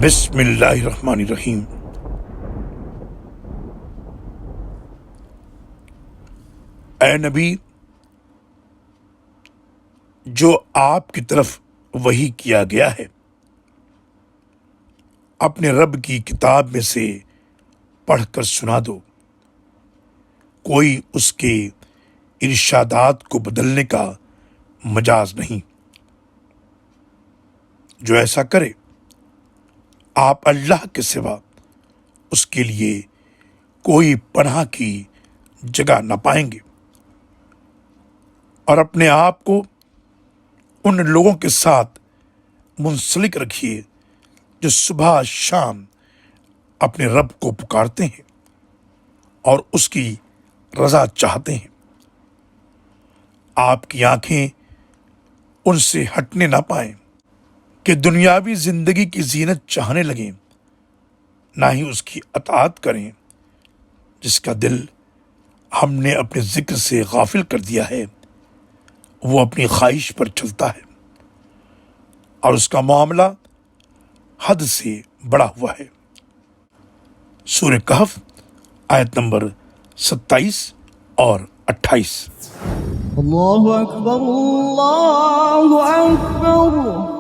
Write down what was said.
بسم اللہ الرحمن الرحیم۔ اے نبی، جو آپ کی طرف وحی کیا گیا ہے اپنے رب کی کتاب میں سے پڑھ کر سنا دو۔ کوئی اس کے ارشادات کو بدلنے کا مجاز نہیں۔ جو ایسا کرے آپ اللہ کے سوا اس کے لیے کوئی پناہ کی جگہ نہ پائیں گے، اور اپنے آپ کو ان لوگوں کے ساتھ منسلک رکھیے جو صبح شام اپنے رب کو پکارتے ہیں اور اس کی رضا چاہتے ہیں۔ آپ کی آنکھیں ان سے ہٹنے نہ پائیں کہ دنیاوی زندگی کی زینت چاہنے لگیں، نہ ہی اس کی اطاعت کریں جس کا دل ہم نے اپنے ذکر سے غافل کر دیا ہے۔ وہ اپنی خواہش پر چلتا ہے اور اس کا معاملہ حد سے بڑا ہوا ہے۔ سورہ کہف آیت نمبر 27 اور 28۔ اللہ اکبر اللہ اکبر۔